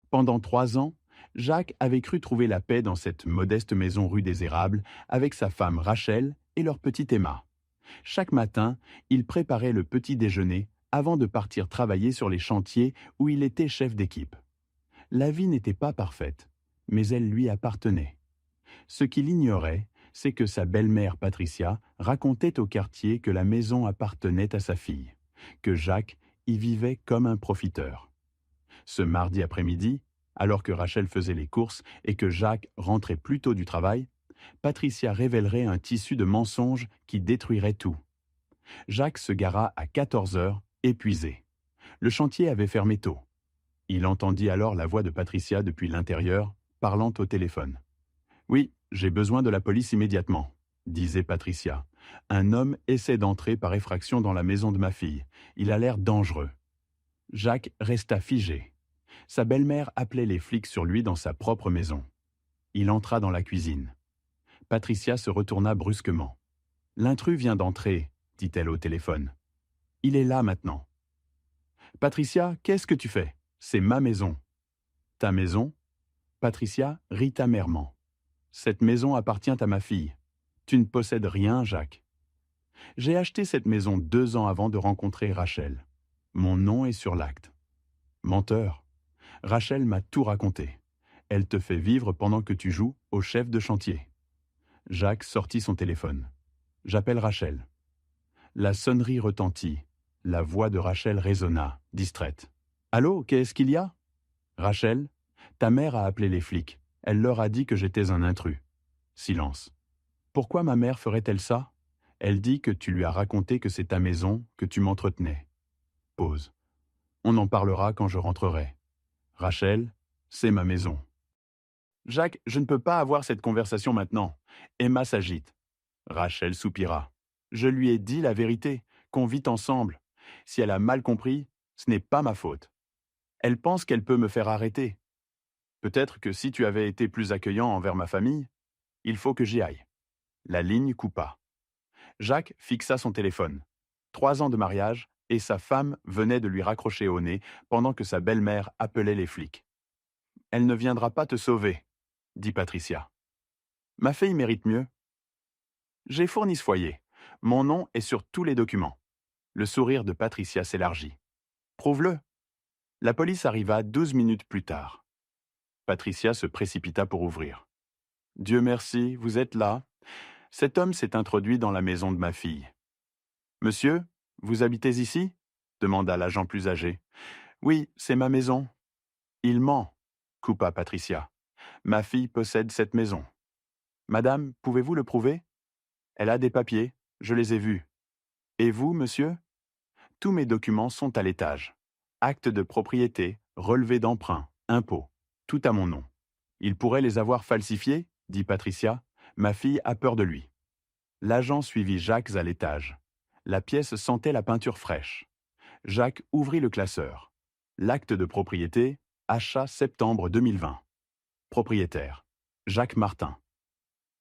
Pendant 3 ans, Jacques avait cru trouver la paix dans cette modeste maison rue des Érables avec sa femme Rachel et leur petite Emma. Chaque matin, il préparait le petit déjeuner avant de partir travailler sur les chantiers où il était chef d'équipe. La vie n'était pas parfaite, mais elle lui appartenait. Ce qu'il ignorait, c'est que sa belle-mère Patricia racontait au quartier que la maison appartenait à sa fille, que Jacques y vivait comme un profiteur. Ce mardi après-midi, alors que Rachel faisait les courses et que Jacques rentrait plus tôt du travail, Patricia révélerait un tissu de mensonges qui détruirait tout. Jacques se gara à 14 heures, épuisé. Le chantier avait fermé tôt. Il entendit alors la voix de Patricia depuis l'intérieur, parlant au téléphone. « Oui, j'ai besoin de la police immédiatement », disait Patricia. « Un homme essaie d'entrer par effraction dans la maison de ma fille. Il a l'air dangereux. » Jacques resta figé. Sa belle-mère appelait les flics sur lui dans sa propre maison. Il entra dans la cuisine. Patricia se retourna brusquement. « L'intrus vient d'entrer », dit-elle au téléphone. « Il est là maintenant. »« Patricia, qu'est-ce que tu fais ? C'est ma maison. »« Ta maison ?» Patricia rit amèrement. « Cette maison appartient à ma fille. Tu ne possèdes rien, Jacques. J'ai acheté cette maison 2 ans avant de rencontrer Rachel. Mon nom est sur l'acte. » Menteur. Rachel m'a tout raconté. Elle te fait vivre pendant que tu joues au chef de chantier. Jacques sortit son téléphone. « J'appelle Rachel. » La sonnerie retentit. La voix de Rachel résonna, distraite. « Allô, qu'est-ce qu'il y a ?»« Rachel, ta mère a appelé les flics. Elle leur a dit que j'étais un intrus. » Silence. « Pourquoi ma mère ferait-elle ça ? Elle dit que tu lui as raconté que c'est ta maison, que tu m'entretenais. » Pause. « On en parlera quand je rentrerai. Rachel, c'est ma maison. » « Jacques, je ne peux pas avoir cette conversation maintenant. » Emma s'agite. Rachel soupira. « Je lui ai dit la vérité, qu'on vit ensemble. Si elle a mal compris, ce n'est pas ma faute. Elle pense qu'elle peut me faire arrêter. Peut-être que si tu avais été plus accueillant envers ma famille, il faut que j'y aille. » La ligne coupa. Jacques fixa son téléphone. 3 ans de mariage, et sa femme venait de lui raccrocher au nez pendant que sa belle-mère appelait les flics. « Elle ne viendra pas te sauver, » dit Patricia. « Ma fille mérite mieux. » « J'ai fourni ce foyer. Mon nom est sur tous les documents. » Le sourire de Patricia s'élargit. « Prouve-le. » La police arriva 12 minutes plus tard. Patricia se précipita pour ouvrir. « Dieu merci, vous êtes là. Cet homme s'est introduit dans la maison de ma fille. »« Monsieur, vous habitez ici ?» demanda l'agent plus âgé. « Oui, c'est ma maison. »« Il ment, » coupa Patricia. « Ma fille possède cette maison. »« Madame, pouvez-vous le prouver ? » « Elle a des papiers, je les ai vus. »« Et vous, monsieur ? » ?»« Tous mes documents sont à l'étage. Acte de propriété, relevé d'emprunt, impôts, tout à mon nom. »« Il pourrait les avoir falsifiés, » dit Patricia. « Ma fille a peur de lui. » L'agent suivit Jacques à l'étage. La pièce sentait la peinture fraîche. Jacques ouvrit le classeur. L'acte de propriété, achat septembre 2020. Propriétaire, Jacques Martin.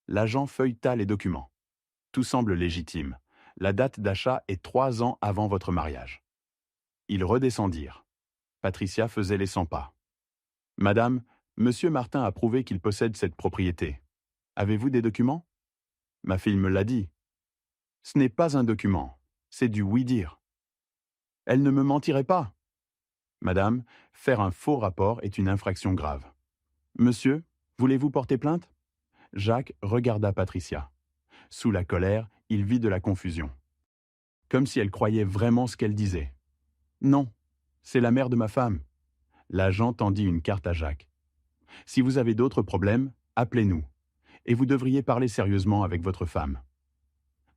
L'agent feuilleta les documents. Tout semble légitime. La date d'achat est 3 ans avant votre mariage. Ils redescendirent. Patricia faisait les 100 pas. « Madame, Monsieur Martin a prouvé qu'il possède cette propriété. Avez-vous des documents ? » Ma fille me l'a dit. « Ce n'est pas un document, c'est du oui-dire. » Elle ne me mentirait pas. Madame, faire un faux rapport est une infraction grave. Monsieur, voulez-vous porter plainte ? Jacques regarda Patricia. Sous la colère, il vit de la confusion. Comme si elle croyait vraiment ce qu'elle disait. « Non, c'est la mère de ma femme. » L'agent tendit une carte à Jacques. « Si vous avez d'autres problèmes, appelez-nous. Et vous devriez parler sérieusement avec votre femme. »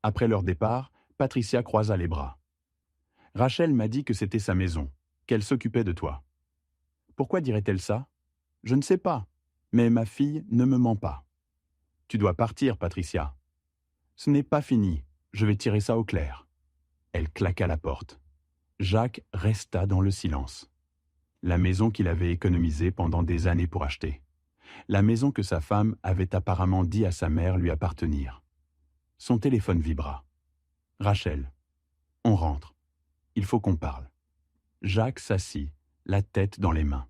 Après leur départ, Patricia croisa les bras. « Rachel m'a dit que c'était sa maison, qu'elle s'occupait de toi. » Pourquoi dirait-elle ça ? Je ne sais pas, mais ma fille ne me ment pas. Tu dois partir, Patricia. Ce n'est pas fini, je vais tirer ça au clair. Elle claqua la porte. Jacques resta dans le silence. La maison qu'il avait économisée pendant des années pour acheter. La maison que sa femme avait apparemment dit à sa mère lui appartenir. Son téléphone vibra. « Rachel, on rentre. Il faut qu'on parle. » Jacques s'assit, la tête dans les mains.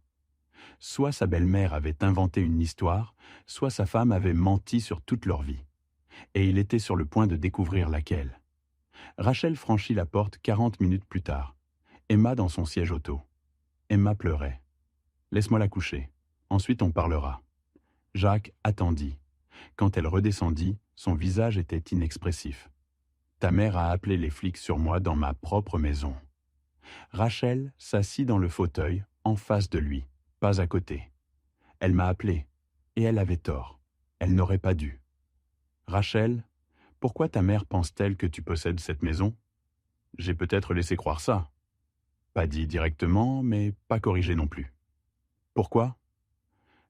Soit sa belle-mère avait inventé une histoire, soit sa femme avait menti sur toute leur vie. Et il était sur le point de découvrir laquelle. Rachel franchit la porte 40 minutes plus tard. Emma dans son siège auto. Emma pleurait. Laisse-moi la coucher. Ensuite on parlera. Jacques attendit. Quand elle redescendit, son visage était inexpressif. Ta mère a appelé les flics sur moi dans ma propre maison. Rachel s'assit dans le fauteuil, en face de lui, pas à côté. Elle m'a appelé, et elle avait tort. Elle n'aurait pas dû. Rachel, pourquoi ta mère pense-t-elle que tu possèdes cette maison? J'ai peut-être laissé croire ça. Pas dit directement, mais pas corrigé non plus. Pourquoi?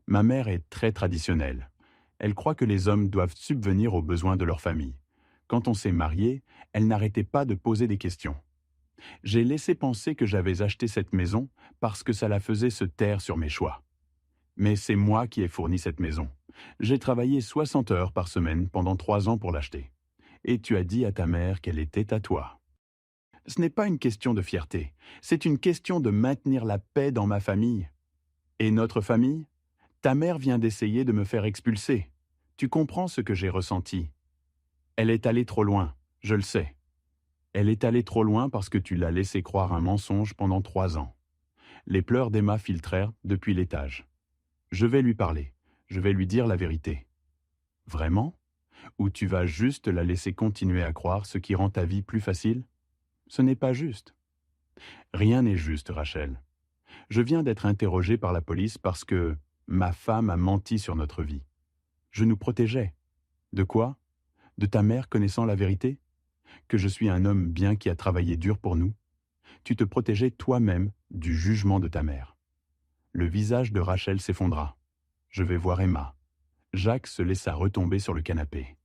Ma mère est très traditionnelle. Elle croit que les hommes doivent subvenir aux besoins de leur famille. Quand on s'est marié, elle n'arrêtait pas de poser des questions. J'ai laissé penser que j'avais acheté cette maison parce que ça la faisait se taire sur mes choix. Mais c'est moi qui ai fourni cette maison. J'ai travaillé 60 heures par semaine pendant 3 ans pour l'acheter. Et tu as dit à ta mère qu'elle était à toi. Ce n'est pas une question de fierté, c'est une question de maintenir la paix dans ma famille. Et notre famille? Ta mère vient d'essayer de me faire expulser. Tu comprends ce que j'ai ressenti. Elle est allée trop loin, je le sais. Elle est allée trop loin parce que tu l'as laissé croire un mensonge pendant 3 ans. Les pleurs d'Emma filtrèrent depuis l'étage. Je vais lui parler, je vais lui dire la vérité. Vraiment? Ou tu vas juste la laisser continuer à croire ce qui rend ta vie plus facile? Ce n'est pas juste. Rien n'est juste, Rachel. Je viens d'être interrogé par la police parce que ma femme a menti sur notre vie. Je nous protégeais. De quoi? De ta mère connaissant la vérité? Que je suis un homme bien qui a travaillé dur pour nous? Tu te protégeais toi-même du jugement de ta mère. Le visage de Rachel s'effondra. Je vais voir Emma. Jacques se laissa retomber sur le canapé.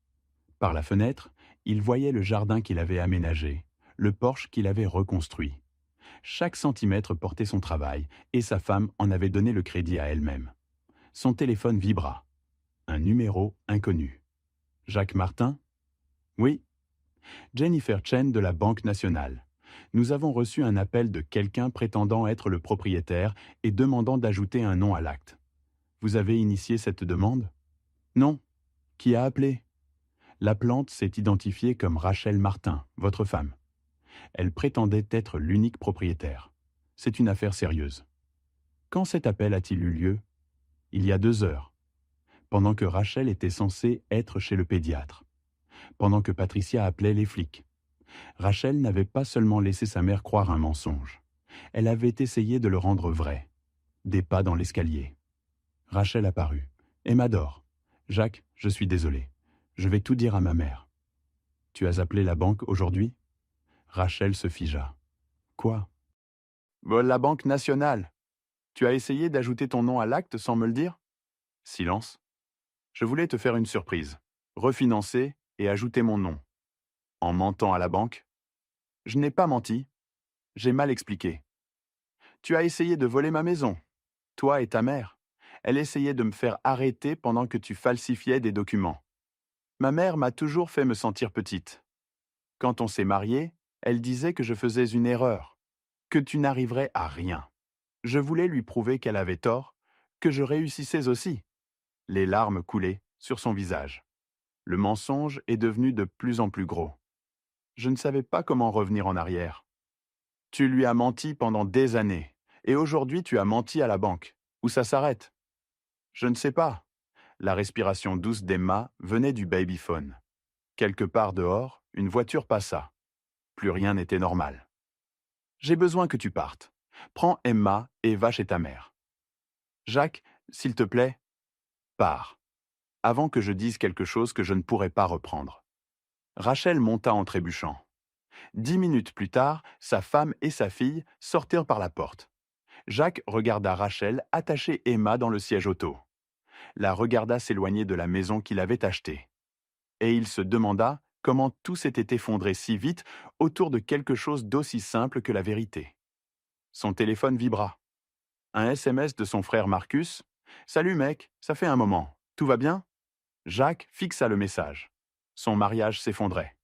Par la fenêtre, il voyait le jardin qu'il avait aménagé, le porche qu'il avait reconstruit. Chaque centimètre portait son travail, et sa femme en avait donné le crédit à elle-même. Son téléphone vibra. Un numéro inconnu. Jacques Martin? Oui. Jennifer Chen de la Banque nationale. Nous avons reçu un appel de quelqu'un prétendant être le propriétaire et demandant d'ajouter un nom à l'acte. Vous avez initié cette demande? Non. Qui a appelé? L'appelante s'est identifiée comme Rachel Martin, votre femme. Elle prétendait être l'unique propriétaire. C'est une affaire sérieuse. Quand cet appel a-t-il eu lieu? Il y a 2 heures. Pendant que Rachel était censée être chez le pédiatre. Pendant que Patricia appelait les flics. Rachel n'avait pas seulement laissé sa mère croire un mensonge. Elle avait essayé de le rendre vrai. Des pas dans l'escalier. Rachel apparut. Emma dort. Jacques, je suis désolé. Je vais tout dire à ma mère. Tu as appelé la banque aujourd'hui? Rachel se figea. Quoi? La Banque nationale. Tu as essayé d'ajouter ton nom à l'acte sans me le dire? Silence. Je voulais te faire une surprise. Refinancer et ajouter mon nom. En mentant à la banque? Je n'ai pas menti. J'ai mal expliqué. Tu as essayé de voler ma maison. Toi et ta mère. Elle essayait de me faire arrêter pendant que tu falsifiais des documents. Ma mère m'a toujours fait me sentir petite. Quand on s'est mariés, elle disait que je faisais une erreur, que tu n'arriverais à rien. Je voulais lui prouver qu'elle avait tort, que je réussissais aussi. Les larmes coulaient sur son visage. Le mensonge est devenu de plus en plus gros. Je ne savais pas comment revenir en arrière. Tu lui as menti pendant des années, et aujourd'hui tu as menti à la banque. Où ça s'arrête? Je ne sais pas. La respiration douce d'Emma venait du babyphone. Quelque part dehors, une voiture passa. Plus rien n'était normal. J'ai besoin que tu partes. Prends Emma et va chez ta mère. Jacques, s'il te plaît, pars. Avant que je dise quelque chose que je ne pourrai pas reprendre. Rachel monta en trébuchant. 10 minutes plus tard, sa femme et sa fille sortirent par la porte. Jacques regarda Rachel attacher Emma dans le siège auto. La regarda s'éloigner de la maison qu'il avait achetée. Et il se demanda comment tout s'était effondré si vite autour de quelque chose d'aussi simple que la vérité. Son téléphone vibra. Un SMS de son frère Marcus. « Salut mec, ça fait un moment. Tout va bien ?» Jacques fixa le message. Son mariage s'effondrait.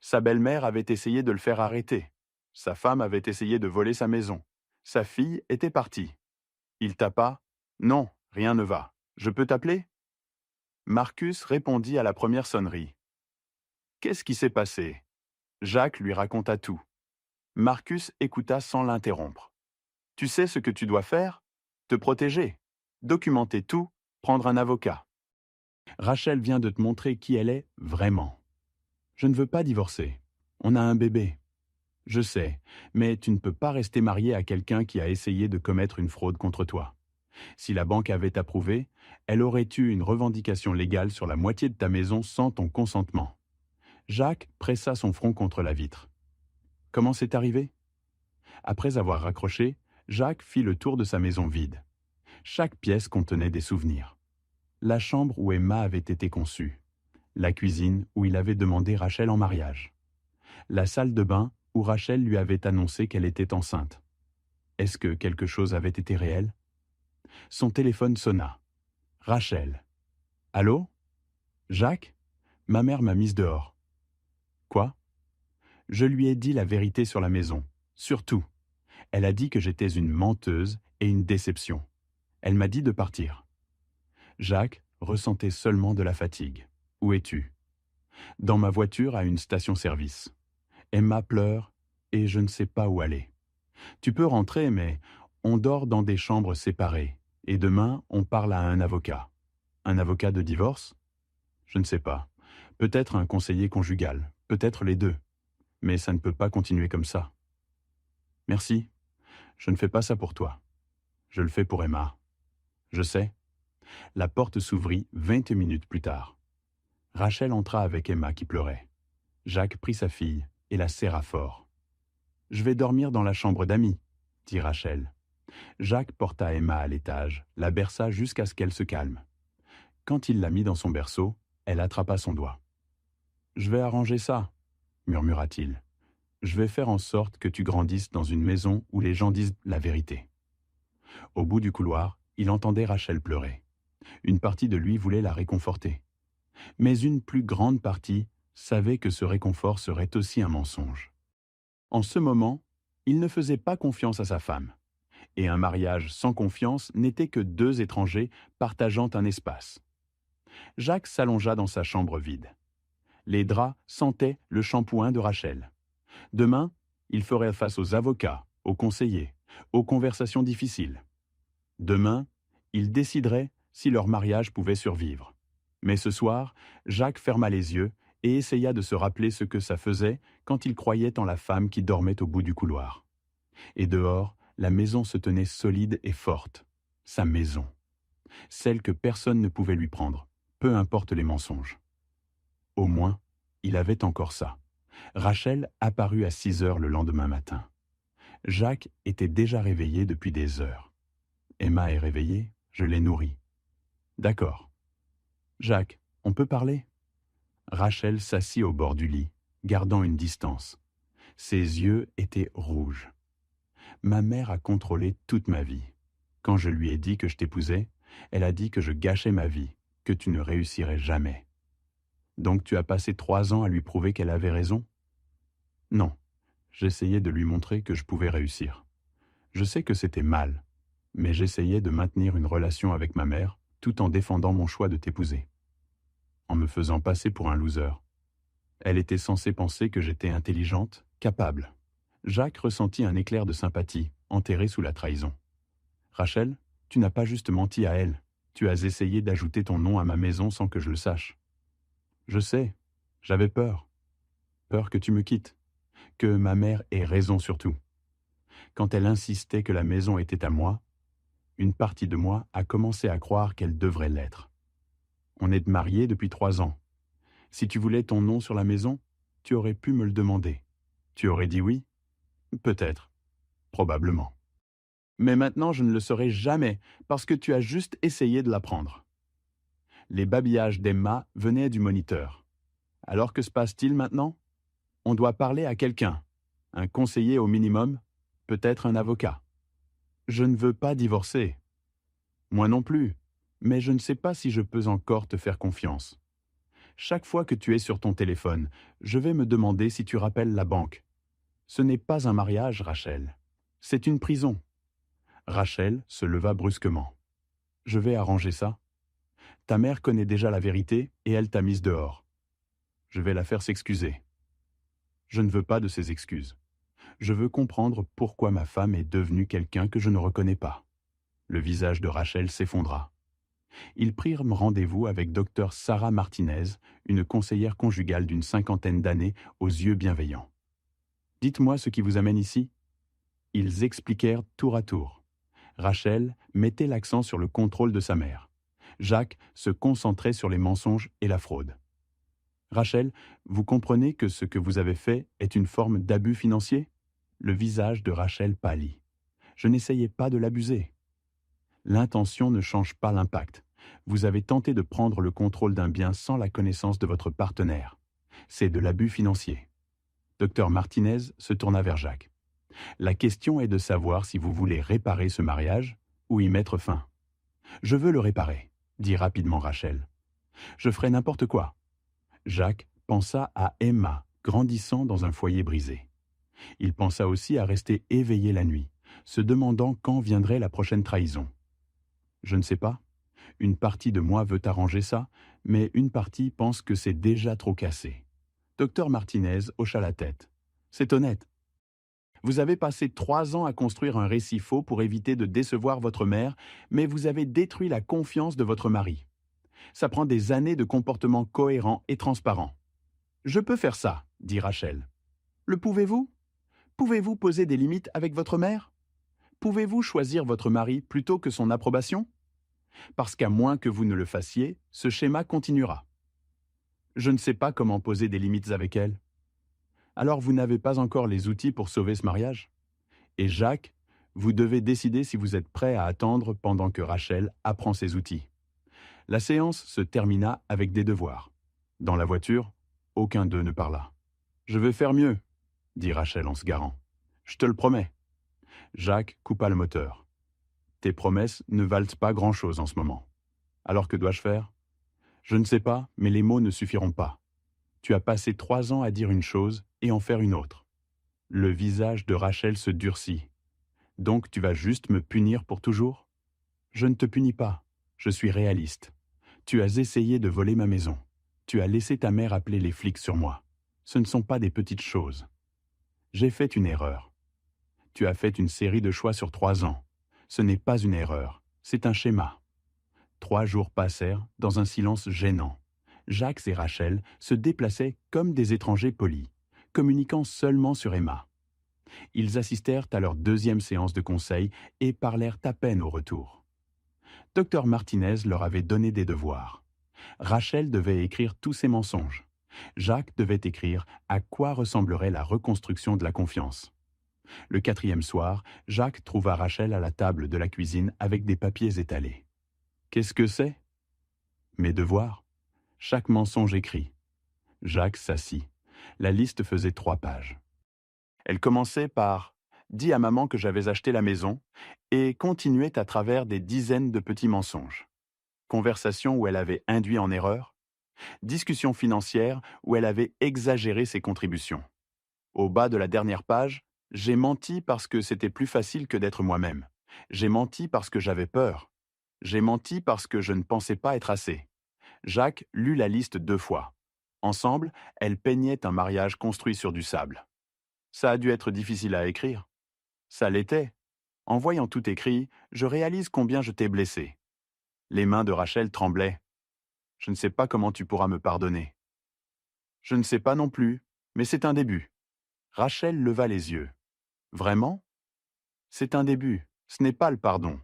Sa belle-mère avait essayé de le faire arrêter. Sa femme avait essayé de voler sa maison. Sa fille était partie. Il tapa Non, rien ne va. Je peux t'appeler? Marcus répondit à la première sonnerie. Qu'est-ce qui s'est passé? Jacques lui raconta tout. Marcus écouta sans l'interrompre. Tu sais ce que tu dois faire? Te protéger, documenter tout, prendre un avocat. Rachel vient de te montrer qui elle est vraiment. Je ne veux pas divorcer. On a un bébé. Je sais, mais tu ne peux pas rester marié à quelqu'un qui a essayé de commettre une fraude contre toi. Si la banque avait approuvé, elle aurait eu une revendication légale sur la moitié de ta maison sans ton consentement. Jacques pressa son front contre la vitre. Comment c'est arrivé? Après avoir raccroché, Jacques fit le tour de sa maison vide. Chaque pièce contenait des souvenirs. La chambre où Emma avait été conçue. La cuisine où il avait demandé Rachel en mariage. La salle de bain où Rachel lui avait annoncé qu'elle était enceinte. Est-ce que quelque chose avait été réel? Son téléphone sonna. Rachel. Allô? Jacques? Ma mère m'a mise dehors. Quoi? Je lui ai dit la vérité sur la maison. Surtout. Elle a dit que j'étais une menteuse et une déception. Elle m'a dit de partir. Jacques ressentait seulement de la fatigue. Où es-tu? Dans ma voiture à une station-service. Emma pleure et je ne sais pas où aller. Tu peux rentrer, mais on dort dans des chambres séparées. Et demain, on parle à un avocat. Un avocat de divorce? Je ne sais pas. Peut-être un conseiller conjugal. Peut-être les deux. Mais ça ne peut pas continuer comme ça. Merci. Je ne fais pas ça pour toi. Je le fais pour Emma. Je sais. La porte s'ouvrit 20 minutes plus tard. Rachel entra avec Emma qui pleurait. Jacques prit sa fille et la serra fort. « Je vais dormir dans la chambre d'amis, » dit Rachel. Jacques porta Emma à l'étage, la berça jusqu'à ce qu'elle se calme. Quand il la mit dans son berceau, elle attrapa son doigt. « Je vais arranger ça, » murmura-t-il. « Je vais faire en sorte que tu grandisses dans une maison où les gens disent la vérité. » Au bout du couloir, il entendait Rachel pleurer. Une partie de lui voulait la réconforter. Mais une plus grande partie savait que ce réconfort serait aussi un mensonge. En ce moment, il ne faisait pas confiance à sa femme. Et un mariage sans confiance n'était que deux étrangers partageant un espace. Jacques s'allongea dans sa chambre vide. Les draps sentaient le shampoing de Rachel. Demain, il ferait face aux avocats, aux conseillers, aux conversations difficiles. Demain, il déciderait si leur mariage pouvait survivre. Mais ce soir, Jacques ferma les yeux et essaya de se rappeler ce que ça faisait quand il croyait en la femme qui dormait au bout du couloir. Et dehors, la maison se tenait solide et forte. Sa maison. Celle que personne ne pouvait lui prendre, peu importe les mensonges. Au moins, il avait encore ça. Rachel apparut à 6 heures le lendemain matin. Jacques était déjà réveillé depuis des heures. Emma est réveillée, je l'ai nourrie. D'accord. Jacques, on peut parler? Rachel s'assit au bord du lit, gardant une distance. Ses yeux étaient rouges. Ma mère a contrôlé toute ma vie. Quand je lui ai dit que je t'épousais, elle a dit que je gâchais ma vie, que tu ne réussirais jamais. Donc tu as passé 3 ans à lui prouver qu'elle avait raison? Non, j'essayais de lui montrer que je pouvais réussir. Je sais que c'était mal, mais j'essayais de maintenir une relation avec ma mère tout en défendant mon choix de t'épouser. En me faisant passer pour un loser. Elle était censée penser que j'étais intelligente, capable. Jacques ressentit un éclair de sympathie, enterré sous la trahison. Rachel, tu n'as pas juste menti à elle. Tu as essayé d'ajouter ton nom à ma maison sans que je le sache. Je sais, j'avais peur. Peur que tu me quittes. Que ma mère ait raison surtout. Quand elle insistait que la maison était à moi, une partie de moi a commencé à croire qu'elle devrait l'être. On est mariés depuis 3 ans. Si tu voulais ton nom sur la maison, tu aurais pu me le demander. Tu aurais dit oui? Peut-être. Probablement. Mais maintenant je ne le saurai jamais, parce que tu as juste essayé de la prendre. Les babillages d'Emma venaient du moniteur. Alors que se passe-t-il maintenant? On doit parler à quelqu'un. Un conseiller au minimum, peut-être un avocat. Je ne veux pas divorcer. Moi non plus, mais je ne sais pas si je peux encore te faire confiance. Chaque fois que tu es sur ton téléphone, je vais me demander si tu rappelles la banque. Ce n'est pas un mariage, Rachel. C'est une prison. Rachel se leva brusquement. Je vais arranger ça. Ta mère connaît déjà la vérité et elle t'a mise dehors. Je vais la faire s'excuser. Je ne veux pas de ces excuses. Je veux comprendre pourquoi ma femme est devenue quelqu'un que je ne reconnais pas. Le visage de Rachel s'effondra. Ils prirent rendez-vous avec docteur Sarah Martinez, une conseillère conjugale d'une cinquantaine d'années aux yeux bienveillants. Dites-moi ce qui vous amène ici. Ils expliquèrent tour à tour. Rachel mettait l'accent sur le contrôle de sa mère. Jacques se concentrait sur les mensonges et la fraude. Rachel, vous comprenez que ce que vous avez fait est une forme d'abus financier? Le visage de Rachel pâlit. Je n'essayais pas de l'abuser. L'intention ne change pas l'impact. Vous avez tenté de prendre le contrôle d'un bien sans la connaissance de votre partenaire. C'est de l'abus financier. Docteur Martinez se tourna vers Jacques. La question est de savoir si vous voulez réparer ce mariage ou y mettre fin. Je veux le réparer, dit rapidement Rachel. Je ferai n'importe quoi. Jacques pensa à Emma, grandissant dans un foyer brisé. Il pensa aussi à rester éveillé la nuit, se demandant quand viendrait la prochaine trahison. Je ne sais pas. Une partie de moi veut arranger ça, mais une partie pense que c'est déjà trop cassé. Docteur Martinez hocha la tête. C'est honnête. Vous avez passé 3 ans à construire un récit faux pour éviter de décevoir votre mère, mais vous avez détruit la confiance de votre mari. Ça prend des années de comportement cohérent et transparent. Je peux faire ça, dit Rachel. Le pouvez-vous? Pouvez-vous poser des limites avec votre mère? Pouvez-vous choisir votre mari plutôt que son approbation? Parce qu'à moins que vous ne le fassiez, ce schéma continuera. Je ne sais pas comment poser des limites avec elle. Alors vous n'avez pas encore les outils pour sauver ce mariage? Et Jacques, vous devez décider si vous êtes prêt à attendre pendant que Rachel apprend ses outils. La séance se termina avec des devoirs. Dans la voiture, aucun d'eux ne parla. Je vais faire mieux, dit Rachel en se garant. Je te le promets. Jacques coupa le moteur. Tes promesses ne valent pas grand-chose en ce moment. Alors que dois-je faire? Je ne sais pas, mais les mots ne suffiront pas. Tu as passé 3 ans à dire une chose et en faire une autre. Le visage de Rachel se durcit. Donc tu vas juste me punir pour toujours? Je ne te punis pas. Je suis réaliste. Tu as essayé de voler ma maison. Tu as laissé ta mère appeler les flics sur moi. Ce ne sont pas des petites choses. J'ai fait une erreur. Tu as fait une série de choix sur 3 ans. Ce n'est pas une erreur, c'est un schéma. 3 jours passèrent dans un silence gênant. Jacques et Rachel se déplaçaient comme des étrangers polis, communiquant seulement sur Emma. Ils assistèrent à leur 2e séance de conseil et parlèrent à peine au retour. Docteur Martinez leur avait donné des devoirs. Rachel devait écrire tous ses mensonges. Jacques devait écrire à quoi ressemblerait la reconstruction de la confiance. Le 4e soir, Jacques trouva Rachel à la table de la cuisine avec des papiers étalés. « Qu'est-ce que c'est ?»« Mes devoirs. Chaque mensonge écrit. » Jacques s'assit. La liste faisait 3 pages. Elle commençait par « Dis à maman que j'avais acheté la maison » et continuait à travers des dizaines de petits mensonges. Conversation où elle avait induit en erreur. Discussion financière où elle avait exagéré ses contributions. Au bas de la dernière page, j'ai menti parce que c'était plus facile que d'être moi-même. J'ai menti parce que j'avais peur. J'ai menti parce que je ne pensais pas être assez. Jacques lut la liste 2 fois. Ensemble, elles peignaient un mariage construit sur du sable. Ça a dû être difficile à écrire. Ça l'était. En voyant tout écrit, je réalise combien je t'ai blessé. Les mains de Rachel tremblaient. Je ne sais pas comment tu pourras me pardonner. Je ne sais pas non plus, mais c'est un début. Rachel leva les yeux. Vraiment? C'est un début, ce n'est pas le pardon,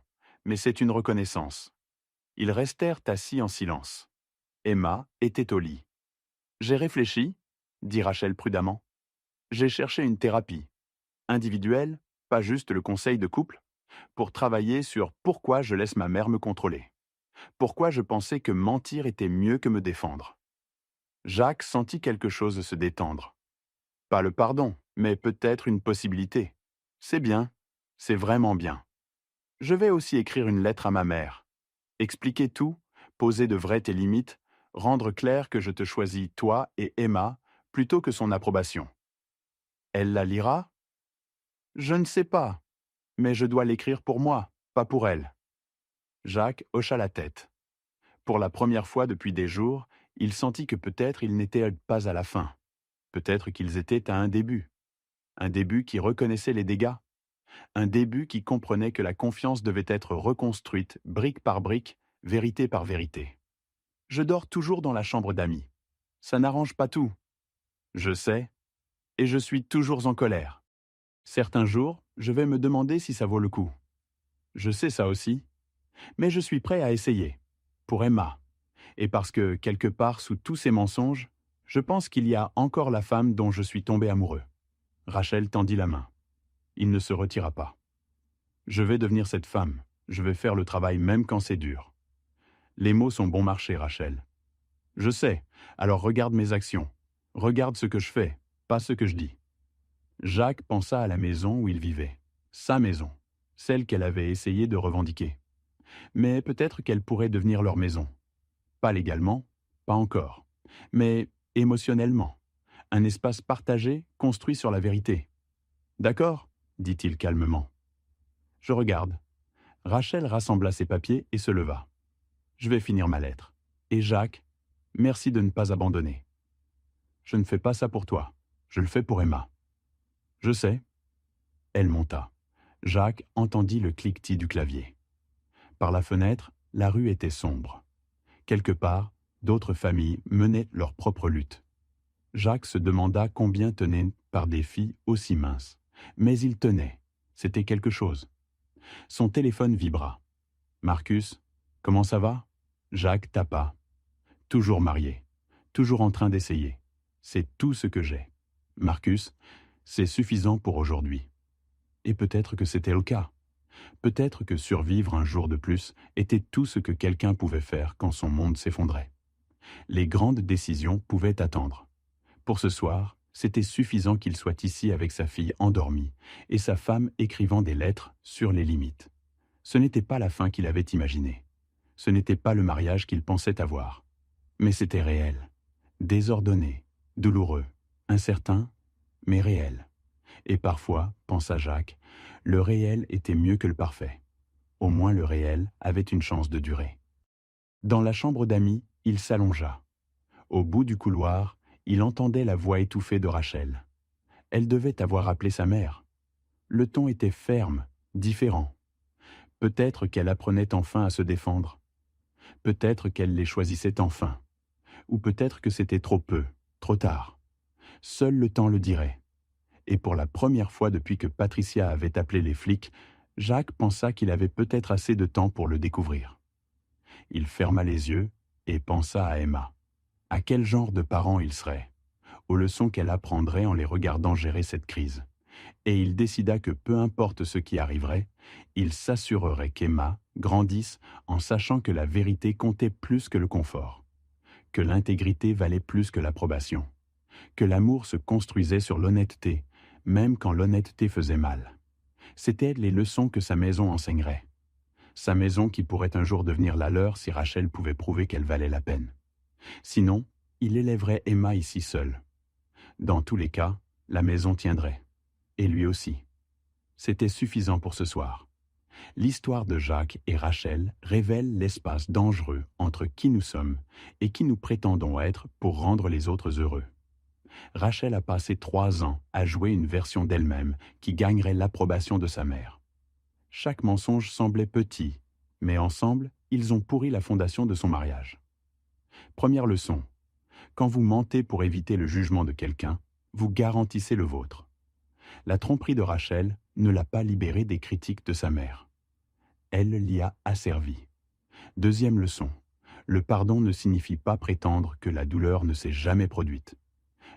mais c'est une reconnaissance. Ils restèrent assis en silence. Emma était au lit. J'ai réfléchi, dit Rachel prudemment. J'ai cherché une thérapie, individuelle, pas juste le conseil de couple, pour travailler sur pourquoi je laisse ma mère me contrôler. Pourquoi je pensais que mentir était mieux que me défendre. Jacques sentit quelque chose se détendre. Pas le pardon, mais peut-être une possibilité. C'est bien, c'est vraiment bien. Je vais aussi écrire une lettre à ma mère. Expliquer tout, poser de vraies tes limites, rendre clair que je te choisis toi et Emma plutôt que son approbation. Elle la lira? Je ne sais pas, mais je dois l'écrire pour moi, pas pour elle. Jacques hocha la tête. Pour la première fois depuis des jours, il sentit que peut-être ils n'étaient pas à la fin. Peut-être qu'ils étaient à un début. Un début qui reconnaissait les dégâts. Un début qui comprenait que la confiance devait être reconstruite, brique par brique, vérité par vérité. Je dors toujours dans la chambre d'amis. Ça n'arrange pas tout. Je sais, et je suis toujours en colère. Certains jours, je vais me demander si ça vaut le coup. Je sais ça aussi, mais je suis prêt à essayer. Pour Emma. Et parce que, quelque part sous tous ces mensonges, je pense qu'il y a encore la femme dont je suis tombé amoureux. Rachel tendit la main. Il ne se retira pas. Je vais devenir cette femme. Je vais faire le travail même quand c'est dur. Les mots sont bon marché, Rachel. Je sais, alors regarde mes actions. Regarde ce que je fais, pas ce que je dis. Jacques pensa à la maison où il vivait. Sa maison. Celle qu'elle avait essayé de revendiquer. Mais peut-être qu'elle pourrait devenir leur maison. Pas légalement, pas encore. Mais émotionnellement. Un espace partagé, construit sur la vérité. D'accord, dit-il calmement. Je regarde. Rachel rassembla ses papiers et se leva. Je vais finir ma lettre. Et Jacques, merci de ne pas abandonner. Je ne fais pas ça pour toi. Je le fais pour Emma. Je sais. Elle monta. Jacques entendit le cliquetis du clavier. Par la fenêtre, la rue était sombre. Quelque part, d'autres familles menaient leur propre lutte. Jacques se demanda combien tenaient par des filles aussi minces. Mais il tenait. C'était quelque chose. Son téléphone vibra. Marcus, comment ça va? Jacques tapa. Toujours marié. Toujours en train d'essayer. C'est tout ce que j'ai. Marcus, c'est suffisant pour aujourd'hui. Et peut-être que c'était le cas. Peut-être que survivre un jour de plus était tout ce que quelqu'un pouvait faire quand son monde s'effondrait. Les grandes décisions pouvaient attendre. Pour ce soir, c'était suffisant qu'il soit ici avec sa fille endormie et sa femme écrivant des lettres sur les limites. Ce n'était pas la fin qu'il avait imaginée. Ce n'était pas le mariage qu'il pensait avoir. Mais c'était réel, désordonné, douloureux, incertain, mais réel. Et parfois, pensa Jacques, le réel était mieux que le parfait. Au moins le réel avait une chance de durer. Dans la chambre d'amis, il s'allongea. Au bout du couloir, il entendait la voix étouffée de Rachel. Elle devait avoir appelé sa mère. Le ton était ferme, différent. Peut-être qu'elle apprenait enfin à se défendre. Peut-être qu'elle les choisissait enfin. Ou peut-être que c'était trop peu, trop tard. Seul le temps le dirait. Et pour la première fois depuis que Patricia avait appelé les flics, Jacques pensa qu'il avait peut-être assez de temps pour le découvrir. Il ferma les yeux et pensa à Emma. À quel genre de parent il serait, aux leçons qu'elle apprendrait en les regardant gérer cette crise. Et il décida que peu importe ce qui arriverait, il s'assurerait qu'Emma grandisse en sachant que la vérité comptait plus que le confort, que l'intégrité valait plus que l'approbation, que l'amour se construisait sur l'honnêteté, même quand l'honnêteté faisait mal. C'étaient les leçons que sa maison enseignerait. Sa maison qui pourrait un jour devenir la leur si Rachel pouvait prouver qu'elle valait la peine. Sinon, il élèverait Emma ici seule. Dans tous les cas, la maison tiendrait. Et lui aussi. C'était suffisant pour ce soir. L'histoire de Jacques et Rachel révèle l'espace dangereux entre qui nous sommes et qui nous prétendons être pour rendre les autres heureux. Rachel a passé 3 ans à jouer une version d'elle-même qui gagnerait l'approbation de sa mère. Chaque mensonge semblait petit, mais ensemble, ils ont pourri la fondation de son mariage. Première leçon. Quand vous mentez pour éviter le jugement de quelqu'un, vous garantissez le vôtre. La tromperie de Rachel ne l'a pas libérée des critiques de sa mère. Elle l'y a asservi. Deuxième leçon. Le pardon ne signifie pas prétendre que la douleur ne s'est jamais produite.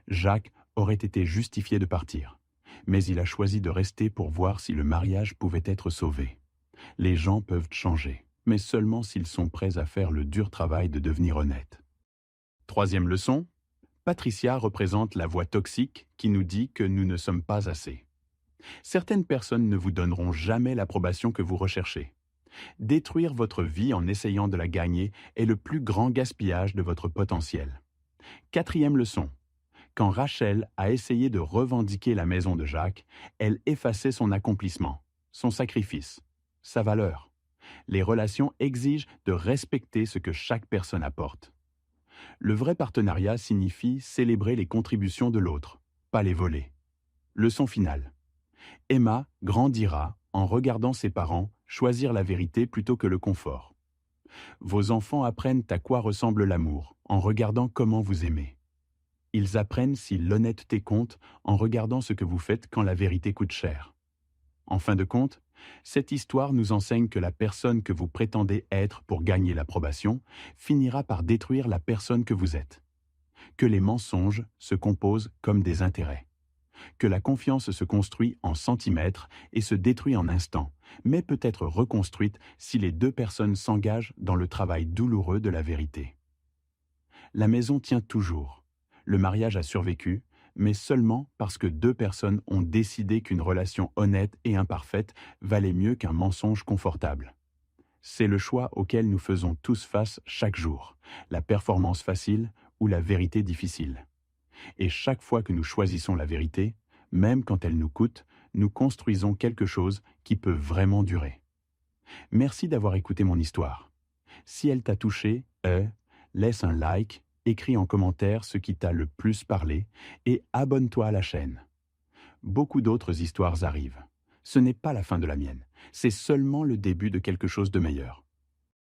Jacques aurait été justifié de partir, mais il a choisi de rester pour voir si le mariage pouvait être sauvé. Les gens peuvent changer, mais seulement s'ils sont prêts à faire le dur travail de devenir honnêtes. Troisième leçon, Patricia représente la voix toxique qui nous dit que nous ne sommes pas assez. Certaines personnes ne vous donneront jamais l'approbation que vous recherchez. Détruire votre vie en essayant de la gagner est le plus grand gaspillage de votre potentiel. Quatrième leçon. Quand Rachel a essayé de revendiquer la maison de Jacques, elle effaçait son accomplissement, son sacrifice, sa valeur. Les relations exigent de respecter ce que chaque personne apporte. Le vrai partenariat signifie célébrer les contributions de l'autre, pas les voler. Leçon finale. Emma grandira en regardant ses parents choisir la vérité plutôt que le confort. Vos enfants apprennent à quoi ressemble l'amour en regardant comment vous aimez. Ils apprennent si l'honnêteté compte en regardant ce que vous faites quand la vérité coûte cher. En fin de compte, cette histoire nous enseigne que la personne que vous prétendez être pour gagner l'approbation finira par détruire la personne que vous êtes. Que les mensonges se composent comme des intérêts. Que la confiance se construit en centimètres et se détruit en instants, mais peut être reconstruite si les deux personnes s'engagent dans le travail douloureux de la vérité. La maison tient toujours. Le mariage a survécu, mais seulement parce que deux personnes ont décidé qu'une relation honnête et imparfaite valait mieux qu'un mensonge confortable. C'est le choix auquel nous faisons tous face chaque jour, la performance facile ou la vérité difficile. Et chaque fois que nous choisissons la vérité, même quand elle nous coûte, nous construisons quelque chose qui peut vraiment durer. Merci d'avoir écouté mon histoire. Si elle t'a touché, laisse un like, écris en commentaire ce qui t'a le plus parlé et abonne-toi à la chaîne. Beaucoup d'autres histoires arrivent. Ce n'est pas la fin de la mienne, c'est seulement le début de quelque chose de meilleur.